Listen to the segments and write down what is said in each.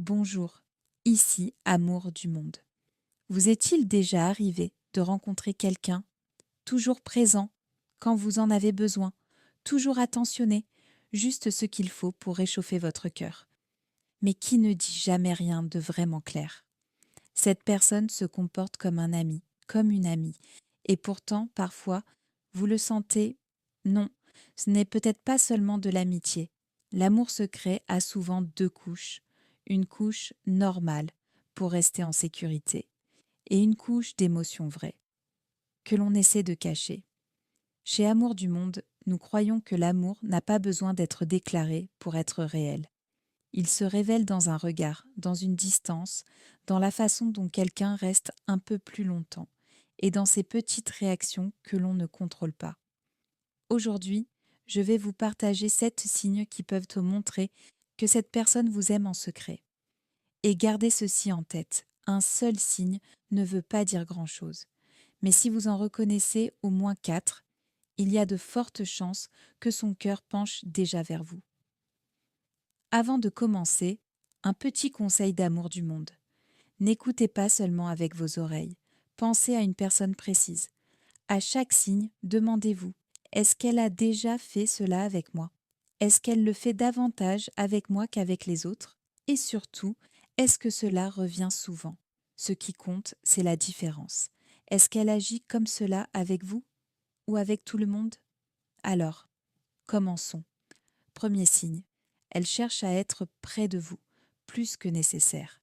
Bonjour, ici Amour du monde. Vous est-il déjà arrivé de rencontrer quelqu'un, toujours présent quand vous en avez besoin, toujours attentionné, juste ce qu'il faut pour réchauffer votre cœur, mais qui ne dit jamais rien de vraiment clair? Cette personne se comporte comme un ami, comme une amie, et pourtant, parfois, vous le sentez, non, ce n'est peut-être pas seulement de l'amitié. L'amour secret a souvent deux couches. Une couche normale, pour rester en sécurité, et une couche d'émotions vraies, que l'on essaie de cacher. Chez Amour du monde, nous croyons que l'amour n'a pas besoin d'être déclaré pour être réel. Il se révèle dans un regard, dans une distance, dans la façon dont quelqu'un reste un peu plus longtemps, et dans ces petites réactions que l'on ne contrôle pas. Aujourd'hui, je vais vous partager 7 signes qui peuvent te montrer que cette personne vous aime en secret. Et gardez ceci en tête, un seul signe ne veut pas dire grand-chose. Mais si vous en reconnaissez au moins 4, il y a de fortes chances que son cœur penche déjà vers vous. Avant de commencer, un petit conseil d'amour du monde. N'écoutez pas seulement avec vos oreilles. Pensez à une personne précise. À chaque signe, demandez-vous, est-ce qu'elle a déjà fait cela avec moi? Est-ce qu'elle le fait davantage avec moi qu'avec les autres? Et surtout, est-ce que cela revient souvent? Ce qui compte, c'est la différence. Est-ce qu'elle agit comme cela avec vous ou avec tout le monde? Alors, commençons. Premier signe, elle cherche à être près de vous, plus que nécessaire.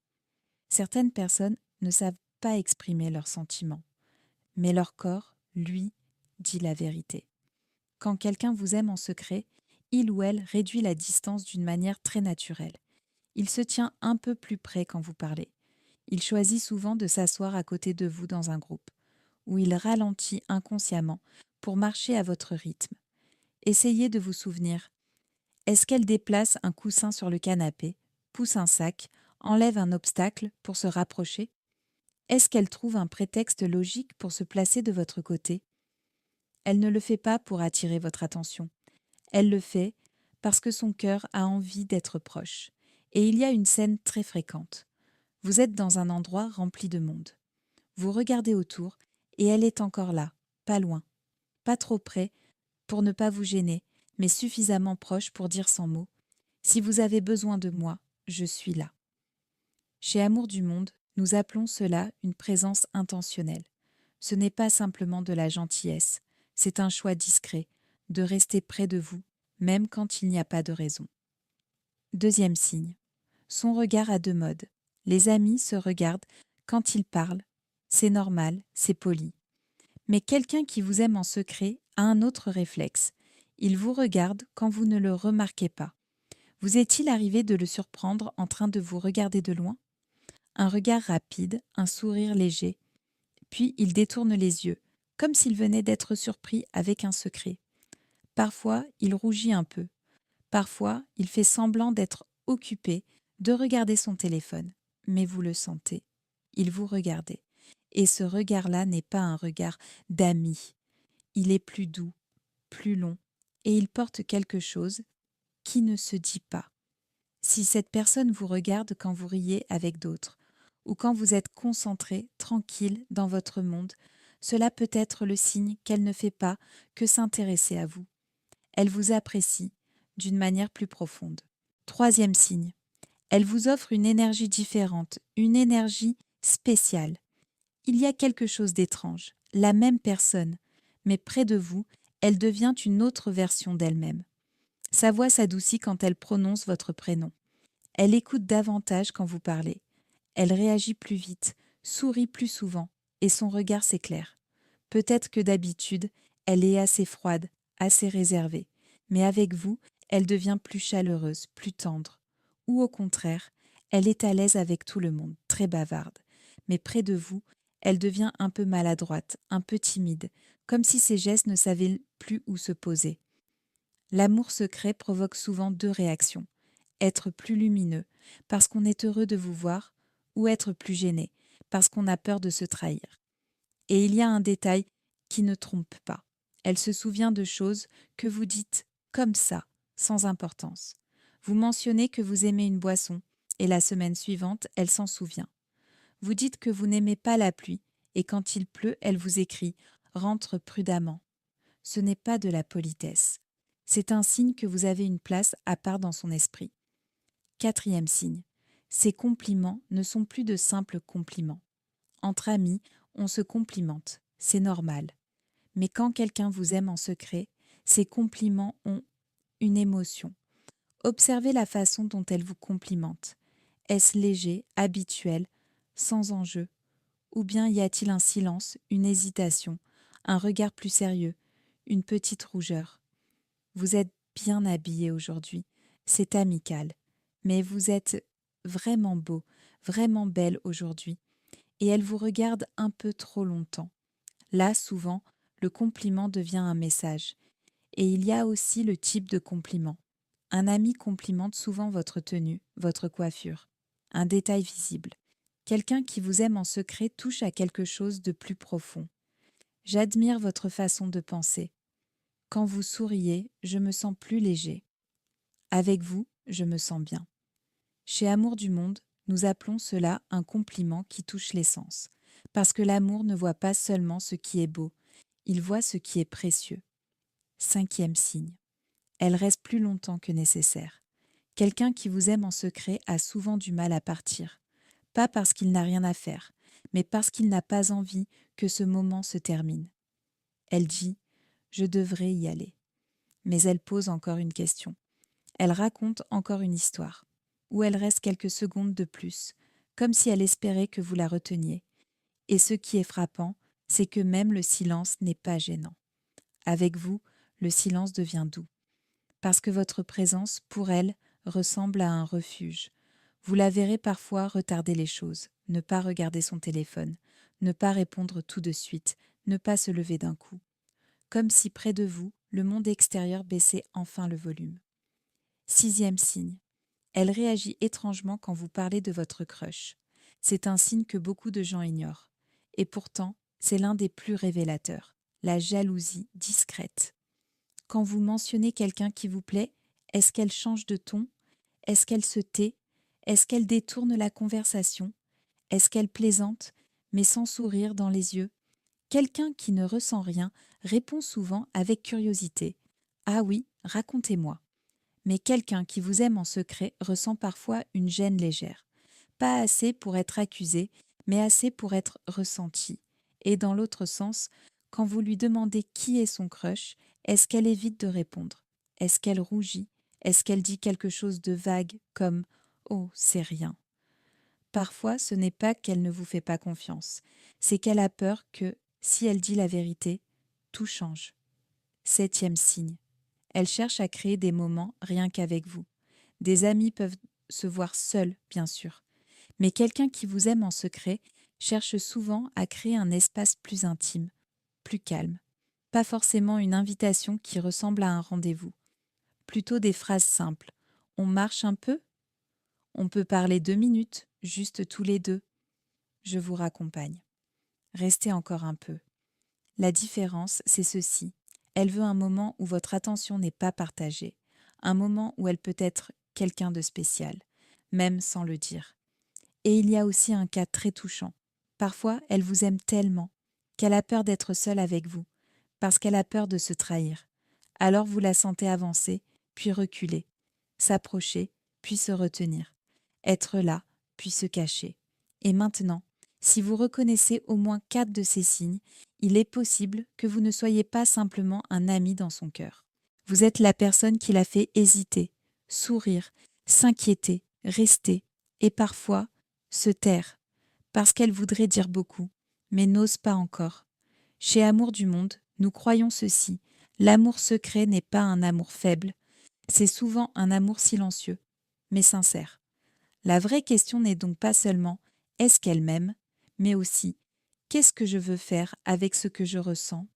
Certaines personnes ne savent pas exprimer leurs sentiments, mais leur corps, lui, dit la vérité. Quand quelqu'un vous aime en secret, il ou elle réduit la distance d'une manière très naturelle. Il se tient un peu plus près quand vous parlez. Il choisit souvent de s'asseoir à côté de vous dans un groupe, où il ralentit inconsciemment pour marcher à votre rythme. Essayez de vous souvenir. Est-ce qu'elle déplace un coussin sur le canapé, pousse un sac, enlève un obstacle pour se rapprocher? Est-ce qu'elle trouve un prétexte logique pour se placer de votre côté? Elle ne le fait pas pour attirer votre attention. Elle le fait parce que son cœur a envie d'être proche. Et il y a une scène très fréquente. Vous êtes dans un endroit rempli de monde. Vous regardez autour et elle est encore là, pas loin, pas trop près pour ne pas vous gêner, mais suffisamment proche pour dire sans mots: si vous avez besoin de moi, je suis là. Chez Amour du monde, nous appelons cela une présence intentionnelle. Ce n'est pas simplement de la gentillesse, c'est un choix discret de rester près de vous, même quand il n'y a pas de raison. Deuxième signe, son regard a deux modes. Les amis se regardent quand ils parlent, c'est normal, c'est poli. Mais quelqu'un qui vous aime en secret a un autre réflexe. Il vous regarde quand vous ne le remarquez pas. Vous est-il arrivé de le surprendre en train de vous regarder de loin? Un regard rapide, un sourire léger, puis il détourne les yeux, comme s'il venait d'être surpris avec un secret. Parfois, il rougit un peu. Parfois, il fait semblant d'être occupé, de regarder son téléphone. Mais vous le sentez. Il vous regardait. Et ce regard-là n'est pas un regard d'ami. Il est plus doux, plus long, et il porte quelque chose qui ne se dit pas. Si cette personne vous regarde quand vous riez avec d'autres, ou quand vous êtes concentré, tranquille dans votre monde, cela peut être le signe qu'elle ne fait pas que s'intéresser à vous. Elle vous apprécie d'une manière plus profonde. Troisième signe, elle vous offre une énergie différente, une énergie spéciale. Il y a quelque chose d'étrange, la même personne, mais près de vous, elle devient une autre version d'elle-même. Sa voix s'adoucit quand elle prononce votre prénom. Elle écoute davantage quand vous parlez. Elle réagit plus vite, sourit plus souvent, et son regard s'éclaire. Peut-être que d'habitude, elle est assez froide, assez réservée, mais avec vous, elle devient plus chaleureuse, plus tendre. Ou au contraire, elle est à l'aise avec tout le monde, très bavarde. Mais près de vous, elle devient un peu maladroite, un peu timide, comme si ses gestes ne savaient plus où se poser. L'amour secret provoque souvent deux réactions. Être plus lumineux, parce qu'on est heureux de vous voir, ou être plus gêné, parce qu'on a peur de se trahir. Et il y a un détail qui ne trompe pas. Elle se souvient de choses que vous dites comme ça, sans importance. Vous mentionnez que vous aimez une boisson, et la semaine suivante, elle s'en souvient. Vous dites que vous n'aimez pas la pluie et quand il pleut, elle vous écrit « Rentre prudemment ». Ce n'est pas de la politesse. C'est un signe que vous avez une place à part dans son esprit. 4e signe. Ces compliments ne sont plus de simples compliments. Entre amis, on se complimente, c'est normal. Mais quand quelqu'un vous aime en secret, ces compliments ont une émotion. Observez la façon dont elle vous complimente. Est-ce léger, habituel, sans enjeu? Ou bien y a-t-il un silence, une hésitation, un regard plus sérieux, une petite rougeur? Vous êtes bien habillé aujourd'hui, c'est amical, mais vous êtes vraiment beau, vraiment belle aujourd'hui, et elle vous regarde un peu trop longtemps. Là, souvent, le compliment devient un message. Et il y a aussi le type de compliment. Un ami complimente souvent votre tenue, votre coiffure, un détail visible. Quelqu'un qui vous aime en secret touche à quelque chose de plus profond. J'admire votre façon de penser. Quand vous souriez, je me sens plus léger. Avec vous, je me sens bien. Chez Amour du Monde, nous appelons cela un compliment qui touche l'essence, parce que l'amour ne voit pas seulement ce qui est beau, il voit ce qui est précieux. 5e signe. Elle reste plus longtemps que nécessaire. Quelqu'un qui vous aime en secret a souvent du mal à partir, pas parce qu'il n'a rien à faire, mais parce qu'il n'a pas envie que ce moment se termine. Elle dit « Je devrais y aller ». Mais elle pose encore une question. Elle raconte encore une histoire, où elle reste quelques secondes de plus, comme si elle espérait que vous la reteniez. Et ce qui est frappant, c'est que même le silence n'est pas gênant. Avec vous, le silence devient doux, parce que votre présence, pour elle, ressemble à un refuge. Vous la verrez parfois retarder les choses, ne pas regarder son téléphone, ne pas répondre tout de suite, ne pas se lever d'un coup. Comme si près de vous, le monde extérieur baissait enfin le volume. 6e signe. Elle réagit étrangement quand vous parlez de votre crush. C'est un signe que beaucoup de gens ignorent. Et pourtant, c'est l'un des plus révélateurs. La jalousie discrète. Quand vous mentionnez quelqu'un qui vous plaît, est-ce qu'elle change de ton? Est-ce qu'elle se tait? Est-ce qu'elle détourne la conversation? Est-ce qu'elle plaisante, mais sans sourire dans les yeux? Quelqu'un qui ne ressent rien répond souvent avec curiosité. Ah oui, racontez-moi. Mais quelqu'un qui vous aime en secret ressent parfois une gêne légère. Pas assez pour être accusé, mais assez pour être ressenti. Et dans l'autre sens, quand vous lui demandez qui est son crush, est-ce qu'elle évite de répondre? Est-ce qu'elle rougit? Est-ce qu'elle dit quelque chose de vague comme « Oh, c'est rien ». Parfois, ce n'est pas qu'elle ne vous fait pas confiance, c'est qu'elle a peur que, si elle dit la vérité, tout change. 7e signe. Elle cherche à créer des moments rien qu'avec vous. Des amis peuvent se voir seuls, bien sûr, mais quelqu'un qui vous aime en secret cherche souvent à créer un espace plus intime, plus calme. Pas forcément une invitation qui ressemble à un rendez-vous. Plutôt des phrases simples. On marche un peu? On peut parler 2 minutes, juste tous les deux. Je vous raccompagne. Restez encore un peu. La différence, c'est ceci. Elle veut un moment où votre attention n'est pas partagée, un moment où elle peut être quelqu'un de spécial, même sans le dire. Et il y a aussi un cas très touchant. Parfois, elle vous aime tellement qu'elle a peur d'être seule avec vous, parce qu'elle a peur de se trahir. Alors vous la sentez avancer, puis reculer, s'approcher, puis se retenir, être là, puis se cacher. Et maintenant, si vous reconnaissez au moins 4 de ces signes, il est possible que vous ne soyez pas simplement un ami dans son cœur. Vous êtes la personne qui l'a fait hésiter, sourire, s'inquiéter, rester, et parfois se taire, parce qu'elle voudrait dire beaucoup, mais n'ose pas encore. Chez Amour du Monde, nous croyons ceci, l'amour secret n'est pas un amour faible, c'est souvent un amour silencieux, mais sincère. La vraie question n'est donc pas seulement « est-ce qu'elle m'aime ?», mais aussi « qu'est-ce que je veux faire avec ce que je ressens ?»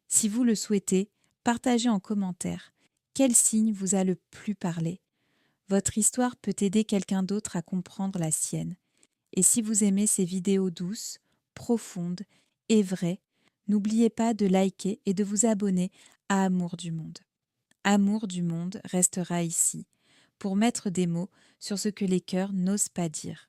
Si vous le souhaitez, partagez en commentaire quel signe vous a le plus parlé. Votre histoire peut aider quelqu'un d'autre à comprendre la sienne. Et si vous aimez ces vidéos douces, profondes et vraies, n'oubliez pas de liker et de vous abonner à Amour du Monde. Amour du Monde restera ici, pour mettre des mots sur ce que les cœurs n'osent pas dire.